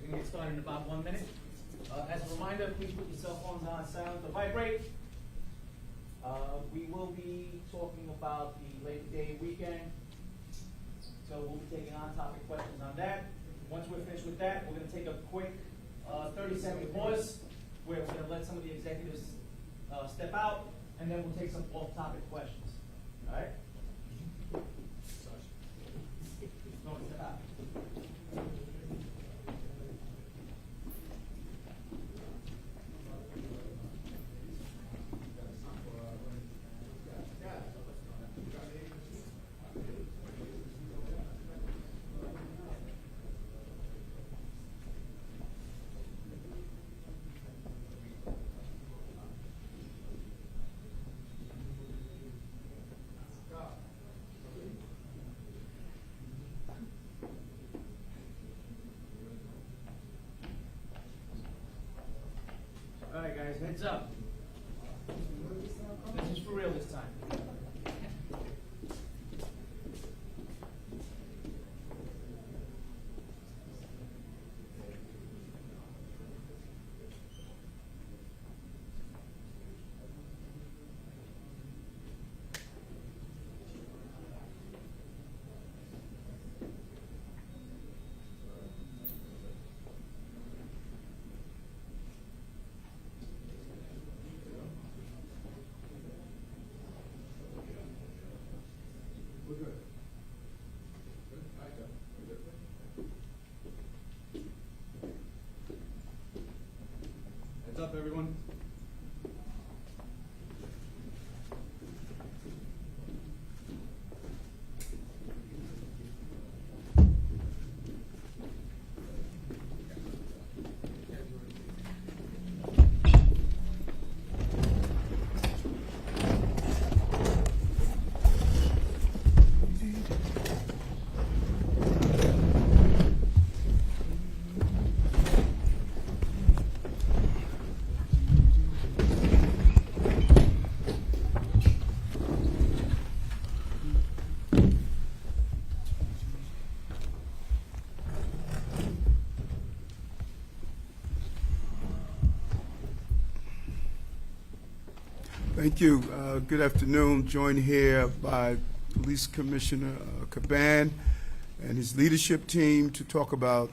can get started in about 1 minute. As a reminder, please put your cell phones on silent or vibrate. We will be talking about the Labor Day weekend, so we'll be taking on-topic questions on that. Once we're finished with that, we're going to take a quick 30-second pause where we're going to let some of the executives step out, and then we'll take some off-topic questions. All right? No, step out. All right, guys, heads up. This is for real this time. Heads up, everyone. Thank you. Good afternoon. Joined here by Police Commissioner Caban and his leadership team to talk about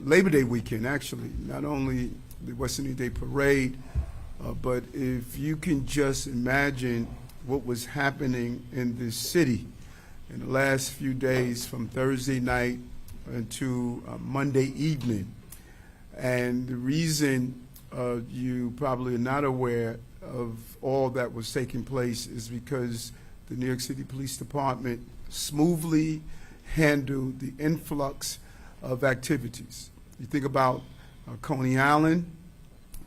Labor Day weekend, actually. Not only the West Indian Day Parade, but if you can just imagine what was happening in this city in the last few days from Thursday night into Monday evening. And the reason you probably are not aware of all that was taking place is because the New York City Police Department smoothly handled the influx of activities. You think about Coney Island,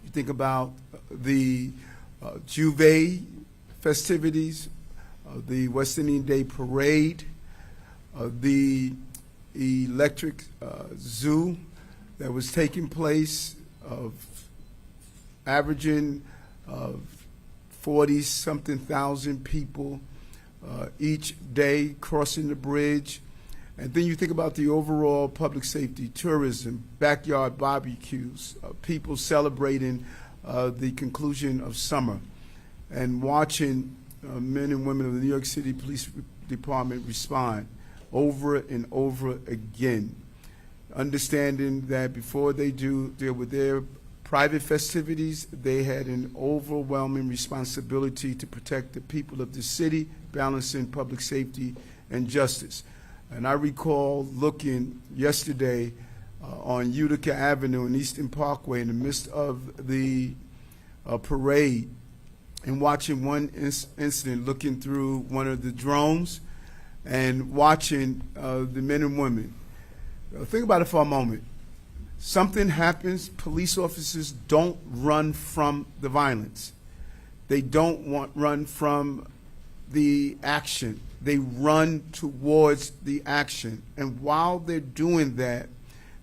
you think about the Juve festivities, the West Indian Day Parade, the electric zoo that was taking place of averaging 40-something thousand people each day crossing the bridge. And then you think about the overall public safety, tourism, backyard barbecues, people celebrating the conclusion of summer, and watching men and women of the New York City Police Department respond over and over again, understanding that before they deal with their private festivities, they had an overwhelming responsibility to protect the people of the city, balancing public safety and justice. And I recall looking yesterday on Utica Avenue and Eastern Parkway in the midst of the parade and watching one incident, looking through one of the drones and watching the men and women. Think about it for a moment. Something happens, police officers don't run from the violence. They don't run from the action. They run towards the action. And while they're doing that,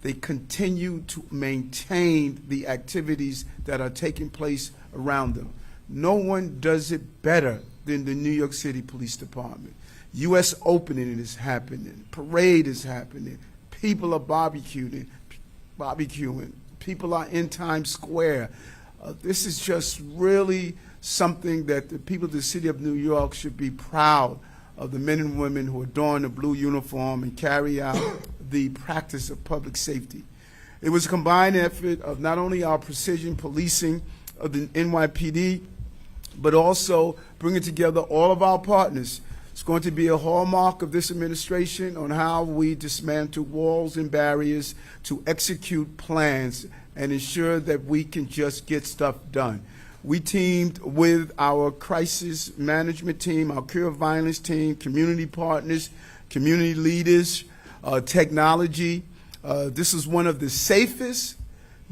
they continue to maintain the activities that are taking place around them. No one does it better than the New York City Police Department. U.S. opening is happening. Parade is happening. People are barbecuing. barbecuing. People are in Times Square. This is just really something that the people of the city of New York should be proud of, the men and women who adorn the blue uniform and carry out the practice of public safety. It was a combined effort of not only our precision policing of the NYPD, but also bringing together all of our partners. It's going to be a hallmark of this administration on how we dismantle walls and barriers to execute plans and ensure that we can just get stuff done. We teamed with our crisis management team, our cure violence team, community partners, community leaders, technology. This is one of the safest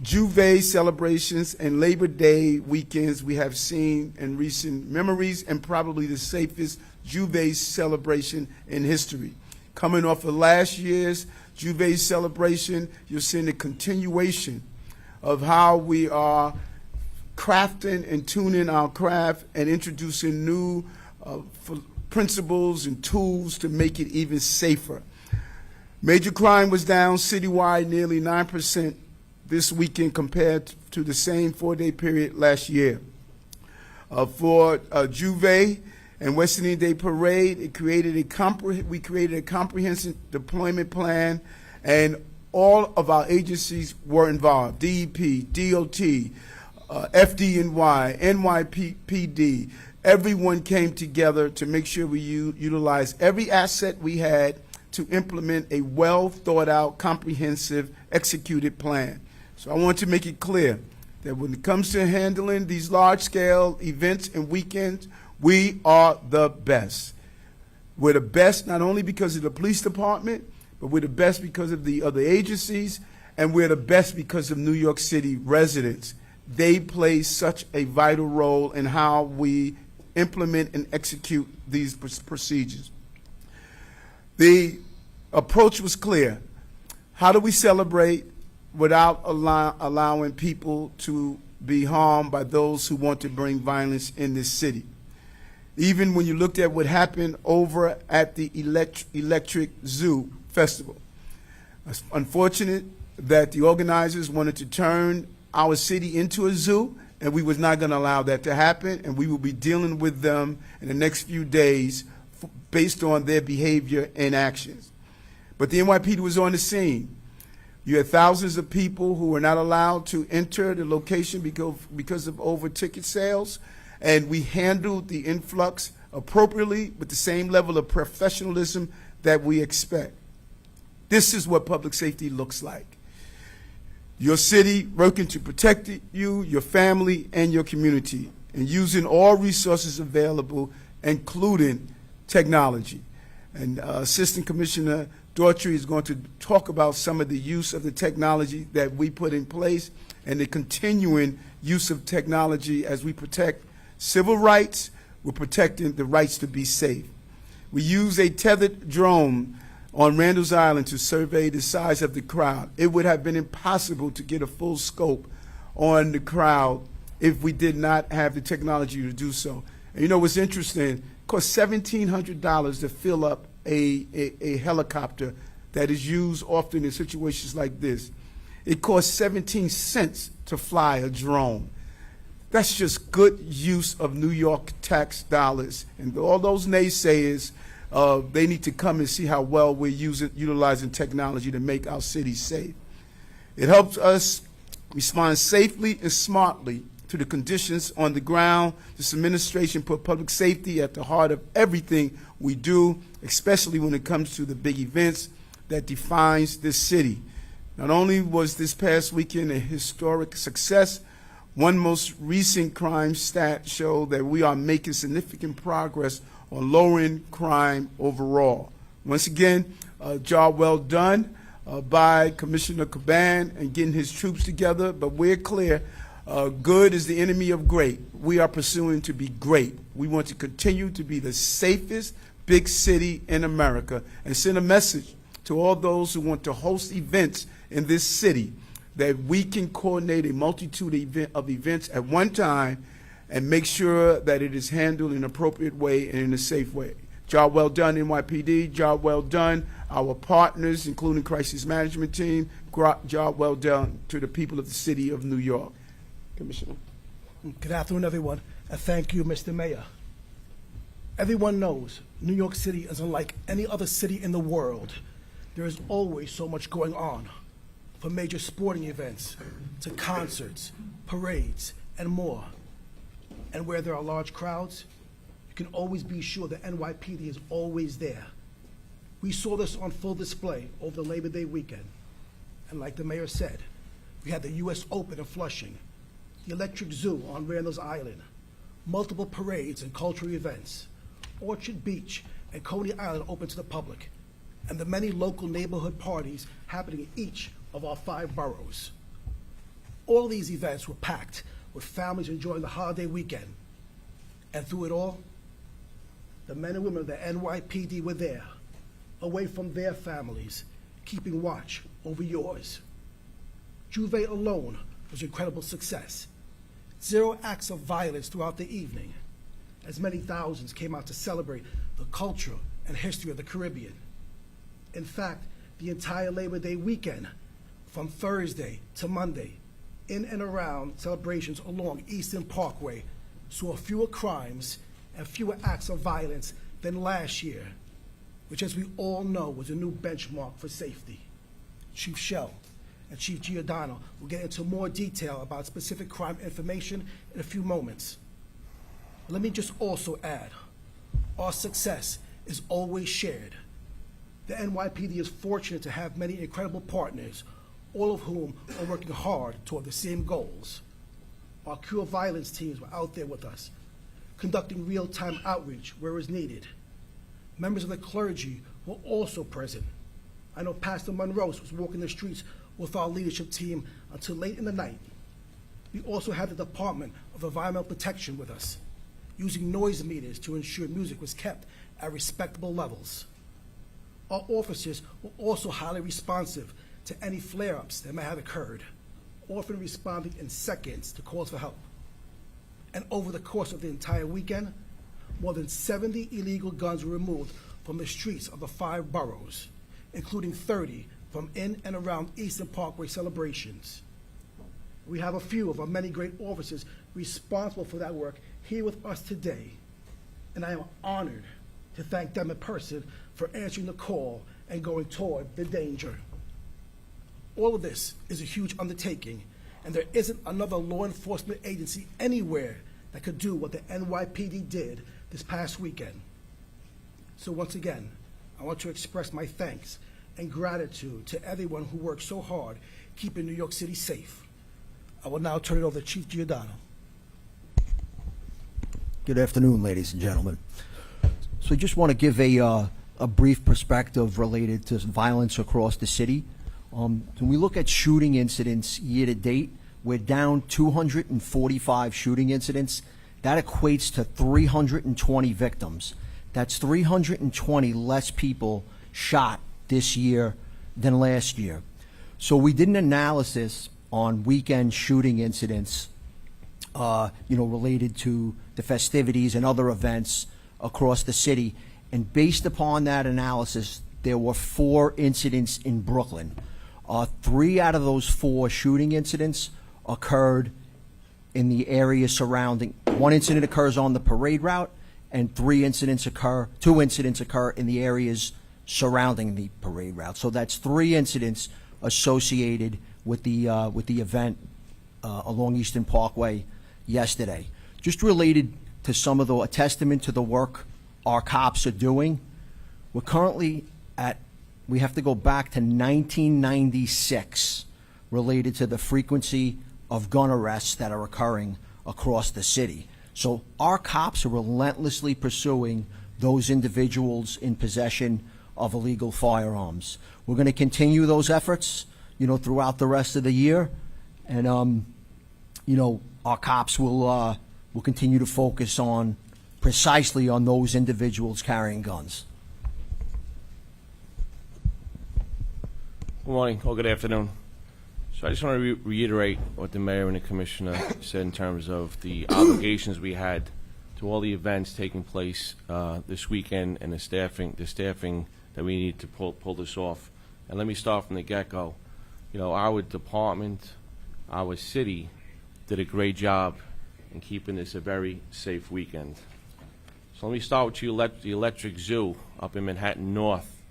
Juve celebrations and Labor Day weekends we have seen in recent memories, and probably the safest Juve celebration in history. Coming off of last year's Juve celebration, you're seeing a continuation of how we are crafting and tuning our craft and introducing new principles and tools to make it even safer. Major crime was down citywide nearly 9% this weekend compared to the same 4-day period last year. For Juve and West Indian Day Parade, we created a comprehensive deployment plan, and all of our agencies were involved: DEP, DOT, FDNY, NYPD. Everyone came together to make sure we utilize every asset we had to implement a well-thought-out, comprehensive, executed plan. So I want to make it clear that when it comes to handling these large-scale events and weekends, we are the best. We're the best not only because of the police department, but we're the best because of the other agencies, and we're the best because of New York City residents. They play such a vital role in how we implement and execute these procedures. The approach was clear. How do we celebrate without allowing people to be harmed by those who want to bring violence in this city? Even when you looked at what happened over at the Electric Zoo Festival. It's unfortunate that the organizers wanted to turn our city into a zoo, and we was not going to allow that to happen, and we will be dealing with them in the next few days based on their behavior and actions. But the NYPD was on the scene. You had thousands of people who were not allowed to enter the location because of over ticket sales, and we handled the influx appropriately with the same level of professionalism that we expect. This is what public safety looks like. Your city working to protect you, your family, and your community, and using all resources available, including technology. And Assistant Commissioner Daughtry is going to talk about some of the use of the technology that we put in place and the continuing use of technology as we protect civil rights. We're protecting the rights to be safe. We use a tethered drone on Randall's Island to survey the size of the crowd. It would have been impossible to get a full scope on the crowd if we did not have the technology to do so. And you know what's interesting? It costs $1,700 to fill up a helicopter that is used often in situations like this. It costs 17 cents to fly a drone. That's just good use of New York tax dollars. And all those naysayers, they need to come and see how well we're utilizing technology to make our city safe. It helps us respond safely and smartly to the conditions on the ground. This administration put public safety at the heart of everything we do, especially when it comes to the big events that defines this city. Not only was this past weekend a historic success, one most recent crime stat showed that we are making significant progress on lowering crime overall. Once again, a job well done by Commissioner Caban and getting his troops together, but we're clear, good is the enemy of great. We are pursuing to be great. We want to continue to be the safest big city in America and send a message to all those who want to host events in this city that we can coordinate a multitude of events at one time and make sure that it is handled in an appropriate way and in a safe way. Job well done, NYPD. Job well done, our partners, including Crisis Management Team, job well done to the people of the city of New York. Commissioner. Good afternoon, everyone, and thank you, Mr. Mayor. Everyone knows New York City is unlike any other city in the world. There is always so much going on, from major sporting events to concerts, parades, and more. And where there are large crowds, you can always be sure the NYPD is always there. We saw this on full display over the Labor Day weekend. And like the mayor said, we had the U.S. Open in Flushing, the Electric Zoo on Randall's Island, multiple parades and cultural events, Orchard Beach and Coney Island open to the public, and the many local neighborhood parties happening in each of our 5 boroughs. All these events were packed with families enjoying the holiday weekend. And through it all, the men and women of the NYPD were there, away from their families, keeping watch over yours. Juve alone was an incredible success. 0 acts of violence throughout the evening, as many thousands came out to celebrate the culture and history of the Caribbean. In fact, the entire Labor Day weekend, from Thursday to Monday, in and around celebrations along Eastern Parkway, saw fewer crimes and fewer acts of violence than last year, which, as we all know, was a new benchmark for safety. Chief Shell and Chief Giordano will get into more detail about specific crime information in a few moments. Let me just also add, our success is always shared. The NYPD is fortunate to have many incredible partners, all of whom are working hard toward the same goals. Our Cure Violence teams were out there with us, conducting real-time outreach where is needed. Members of the clergy were also present. I know Pastor Monroe was walking the streets with our leadership team until late in the night. We also had the Department of Environmental Protection with us, using noise meters to ensure music was kept at respectable levels. Our officers were also highly responsive to any flare-ups that may have occurred, often responding in seconds to calls for help. And over the course of the entire weekend, more than 70 illegal guns were removed from the streets of the 5 boroughs, including 30 from in and around Eastern Parkway celebrations. We have a few of our many great officers responsible for that work here with us today, and I am honored to thank them in person for answering the call and going toward the danger. All of this is a huge undertaking, and there isn't another law enforcement agency anywhere that could do what the NYPD did this past weekend. So once again, I want to express my thanks and gratitude to everyone who worked so hard keeping New York City safe. I will now turn it over to Chief Giordano. Good afternoon, ladies and gentlemen. So I just want to give a brief perspective related to violence across the city. When we look at shooting incidents year to date, we're down 245 shooting incidents. That equates to 320 victims. That's 320 less people shot this year than last year. So we did an analysis on weekend shooting incidents, related to the festivities and other events across the city. And based upon that analysis, there were 4 incidents in Brooklyn. 3 out of those 4 shooting incidents occurred in the area surrounding. 1 incident occurs on the parade route, and 2 incidents occur in the areas surrounding the parade route. So that's 3 incidents associated with the event along Eastern Parkway yesterday. Just related to some of a testament to the work our cops are doing. We're currently we have to go back to 1996 related to the frequency of gun arrests that are occurring across the city. So our cops are relentlessly pursuing those individuals in possession of illegal firearms. We're going to continue those efforts, throughout the rest of the year, and our cops will continue to focus precisely on those individuals carrying guns. Good morning or good afternoon. So I just want to reiterate what the mayor and the commissioner said in terms of the obligations we had to all the events taking place this weekend and the staffing that we need to pull this off. And let me start from the get-go. you know, our department, our city did a great job in keeping this a very safe weekend. So let me start with the Electric Zoo up in Manhattan North.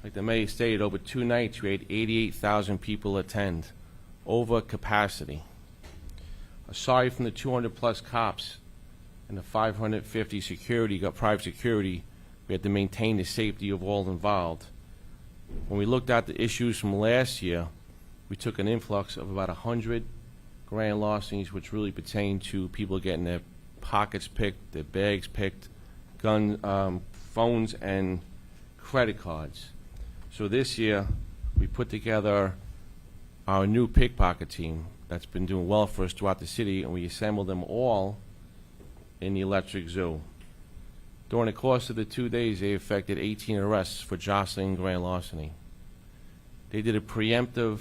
Like the mayor stated, over 2 nights we had 88,000 people attend, over capacity. Aside from the 200 plus cops and the 550 private security, we had to maintain the safety of all involved. When we looked at the issues from last year, we took an influx of about 100 grand larcenies, which really pertain to people getting their pockets picked, their bags picked, phones and credit cards. So this year, we put together our new pickpocket team that's been doing well for us throughout the city, and we assembled them all in the Electric Zoo. During the course of the 2 days, they effected 18 arrests for jostling grand larceny. They did a preemptive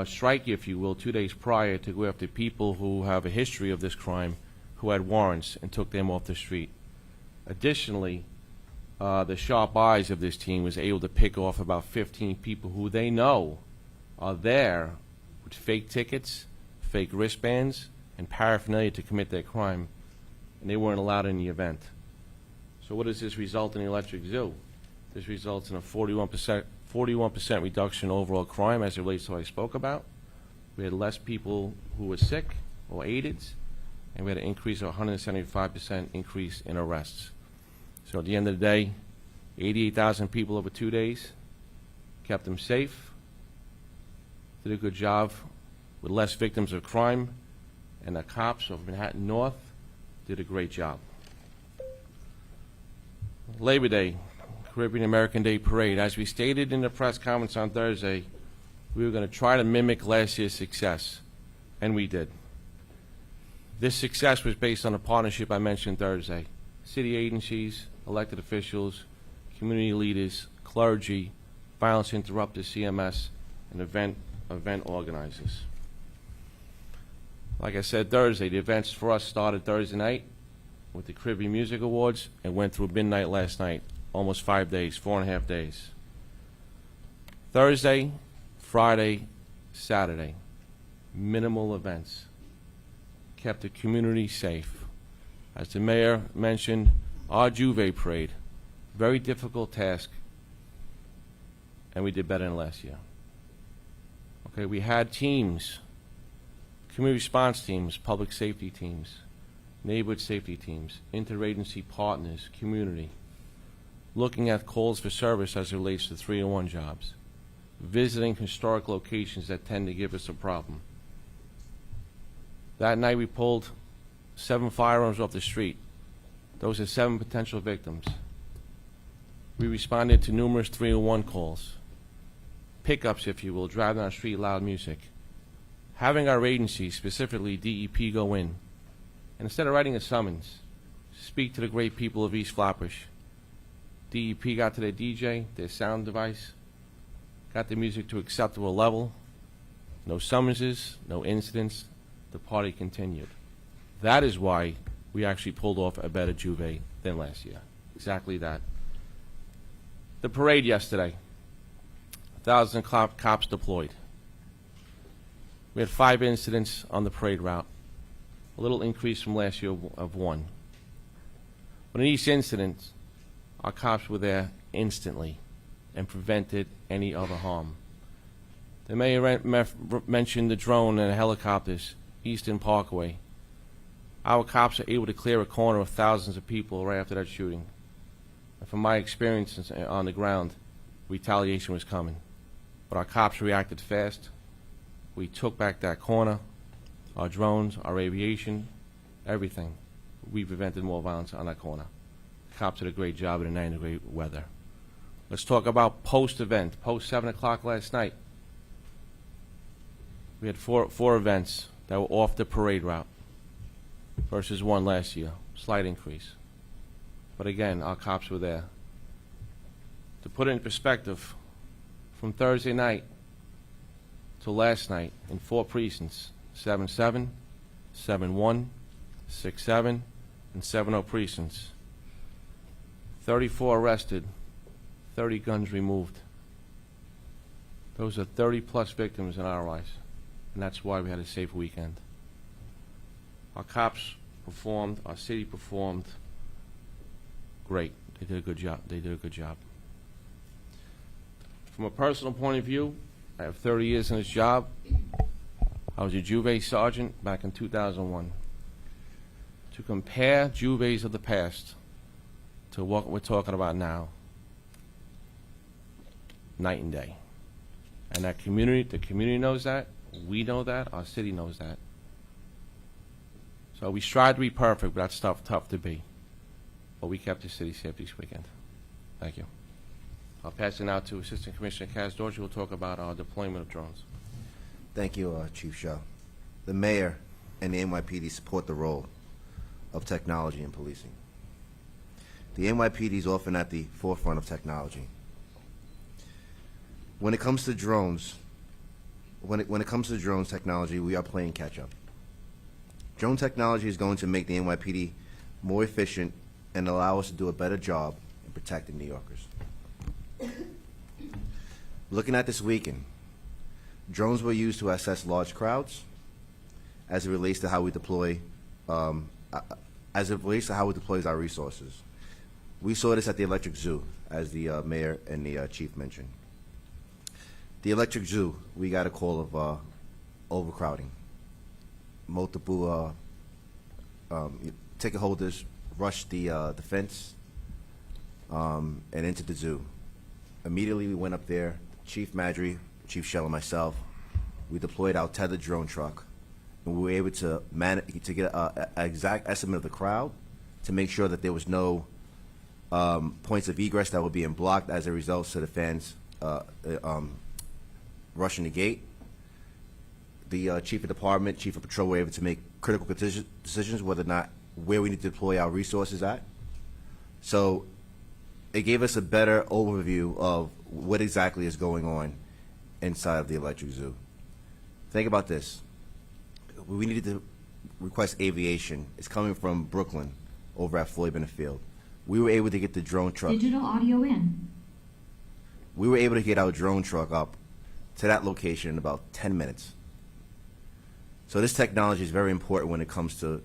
strike, if you will, 2 days prior to go after people who have a history of this crime, who had warrants, and took them off the street. Additionally, the sharp eyes of this team was able to pick off about 15 people who they know are there with fake tickets, fake wristbands, and paraphernalia to commit their crime, and they weren't allowed in the event. So what does this result in the Electric Zoo? This results in a 41% reduction in overall crime as it relates to what I spoke about. We had less people who were sick or aided, and we had an increase of 175% increase in arrests. So at the end of the day, 88,000 people over 2 days, kept them safe, did a good job with less victims of crime, and the cops of Manhattan North did a great job. Labor Day, Caribbean American Day Parade. As we stated in the press conference on Thursday, we were going to try to mimic last year's success, and we did. This success was based on a partnership I mentioned Thursday. City agencies, elected officials, community leaders, clergy, violence interrupters, CMS, and event organizers. Like I said Thursday, the events for us started Thursday night with the Caribbean Music Awards and went through midnight last night, almost 5 days, 4.5 days. Thursday, Friday, Saturday, minimal events. Kept the community safe. As the mayor mentioned, our Juve parade, very difficult task, and we did better than last year. Okay, we had teams, community response teams, public safety teams, neighborhood safety teams, interagency partners, community, looking at calls for service as it relates to 301 jobs, visiting historic locations that tend to give us a problem. That night we pulled 7 firearms off the street. Those are 7 potential victims. We responded to numerous 301 calls, pickups, if you will, driving on the street, loud music. Having our agency, specifically DEP, go in, and instead of writing a summons, speak to the great people of East Flatbush. DEP got to their DJ, their sound device, got the music to acceptable level, no summonses, no incidents, the party continued. That is why we actually pulled off a better Juve than last year. Exactly that. The parade yesterday, 1,000 cops deployed. We had 5 incidents on the parade route, a little increase from last year of 1. But in each incident, our cops were there instantly and prevented any other harm. The mayor mentioned the drone and the helicopters, Eastern Parkway. Our cops are able to clear a corner of thousands of people right after that shooting. And from my experience on the ground, retaliation was coming. But our cops reacted fast. We took back that corner, our drones, our aviation, everything. We prevented more violence on that corner. The cops did a great job in the 90-degree weather. Let's talk about post-event, post 7 o'clock last night. We had four events that were off the parade route versus 1 last year, slight increase. But again, our cops were there. To put it in perspective, from Thursday night to last night in 4 precincts, 7-7, 7-1, 6-7, and 7-0 precincts, 34 arrested, 30 guns removed. Those are 30-plus victims in our eyes, and that's why we had a safe weekend. Our cops performed, our city performed great. They did a good job. They did a good job. From a personal point of view, I have 30 years in this job. I was a Juve sergeant back in 2001. To compare Juves of the past to what we're talking about now, night and day. And that community, the community knows that, we know that, our city knows that. So we strive to be perfect, but that's tough to be. But we kept the city safe this weekend. Thank you. I'll pass it now to Assistant Commissioner Casdorji, who will talk about our deployment of drones. Thank you, Chief Shaw. The mayor and the NYPD support the role of technology in policing. The NYPD is often at the forefront of technology. When it comes to drones, technology, we are playing catch-up. Drone technology is going to make the NYPD more efficient and allow us to do a better job in protecting New Yorkers. Looking at this weekend, drones were used to assess large crowds as it relates to how we deploy, our resources. We saw this at the Electric Zoo, as the mayor and the chief mentioned. The Electric Zoo, we got a call of overcrowding. Multiple ticket holders rushed the fence and into the zoo. Immediately we went up there, Chief Madry, Chief Shell, and myself. We deployed our tethered drone truck, and we were able to get an exact estimate of the crowd to make sure that there was no points of egress that were being blocked as a result of the fans rushing the gate. The chief of department, chief of patrol were able to make critical decisions whether or not where we need to deploy our resources at. So it gave us a better overview of what exactly is going on inside of the Electric Zoo. Think about this. We needed to request aviation. It's coming from Brooklyn over at Floyd Bennett Field. We were able to get the drone truck. Digital audio in. We were able to get our drone truck up to that location in about 10 minutes. So this technology is very important when it comes to,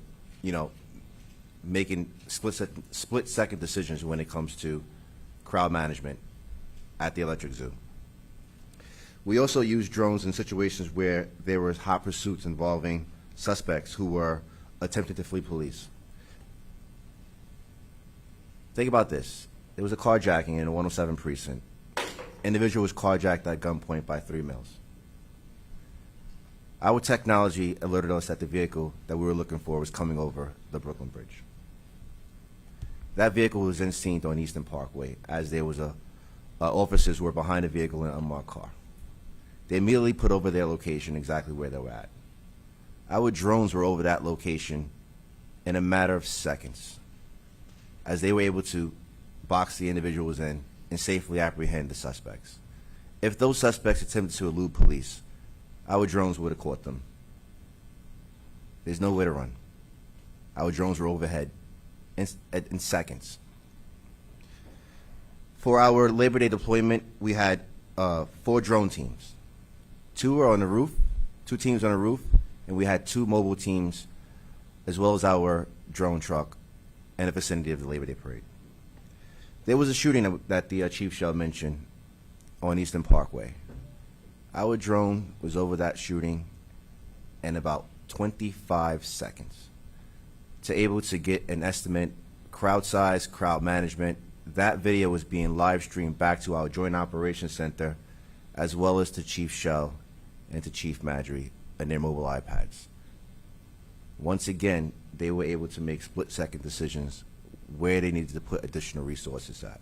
making split-second decisions when it comes to crowd management at the Electric Zoo. We also use drones in situations where there were hot pursuits involving suspects who were attempting to flee police. Think about this. There was a carjacking in a 107 precinct. Individual was carjacked at gunpoint by 3 males. Our technology alerted us that the vehicle that we were looking for was coming over the Brooklyn Bridge. That vehicle was then seen on Eastern Parkway as there was officers who were behind the vehicle in an unmarked car. They immediately put over their location exactly where they were at. Our drones were over that location in a matter of seconds as they were able to box the individuals in and safely apprehend the suspects. If those suspects attempted to elude police, our drones would have caught them. There's nowhere to run. Our drones were overhead in seconds. For our Labor Day deployment, we had 4 drone teams. 2 were on the roof, 2 teams on the roof, and we had 2 mobile teams, as well as our drone truck in the vicinity of the Labor Day parade. There was a shooting that the Chief Shell mentioned on Eastern Parkway. Our drone was over that shooting in about 25 seconds to able to get an estimate, crowd size, crowd management. That video was being live streamed back to our Joint Operations Center, as well as to Chief Shell and to Chief Madry and their mobile iPads. Once again, they were able to make split-second decisions where they needed to put additional resources at.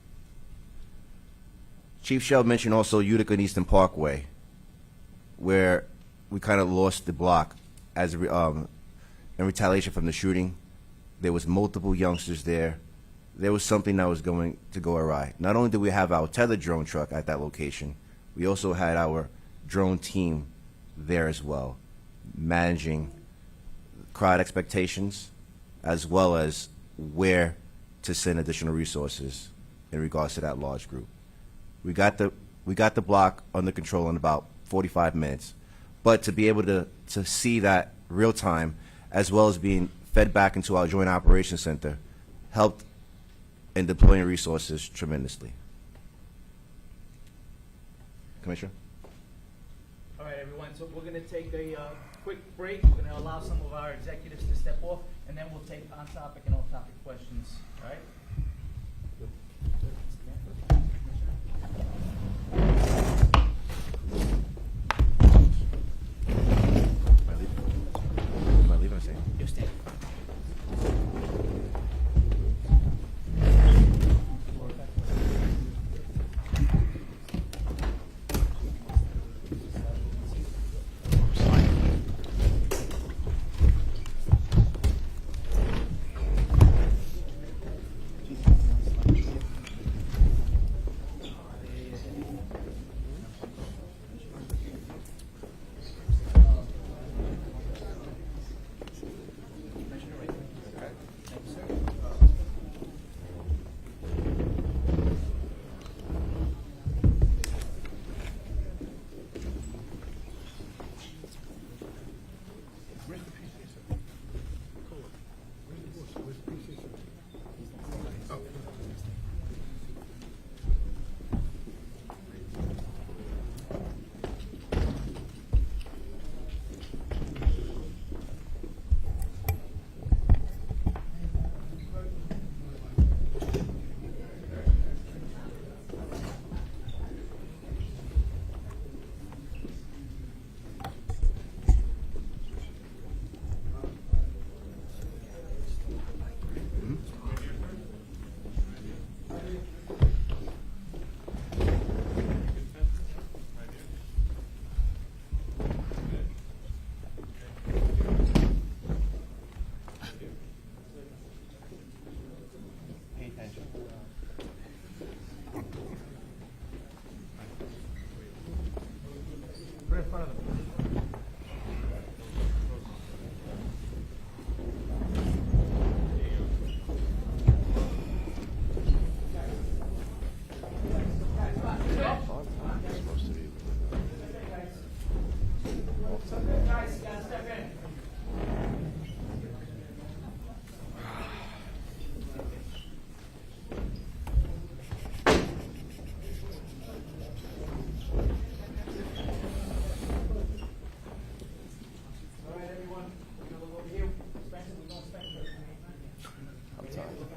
Chief Shell mentioned also Utica and Eastern Parkway, where we kind of lost the block as in retaliation from the shooting. There was multiple youngsters there. There was something that was going to go awry. Not only did we have our tethered drone truck at that location, we also had our drone team there as well, managing crowd expectations as well as where to send additional resources in regards to that large group. We got the We got the block under control in about 45 minutes. But to be able to see that real time, as well as being fed back into our Joint Operations Center, helped in deploying resources tremendously. Commissioner? All right, everyone, so we're gonna take a quick break. We're gonna allow some of our executives to step off, and then we'll take on-topic and off-topic questions, all right?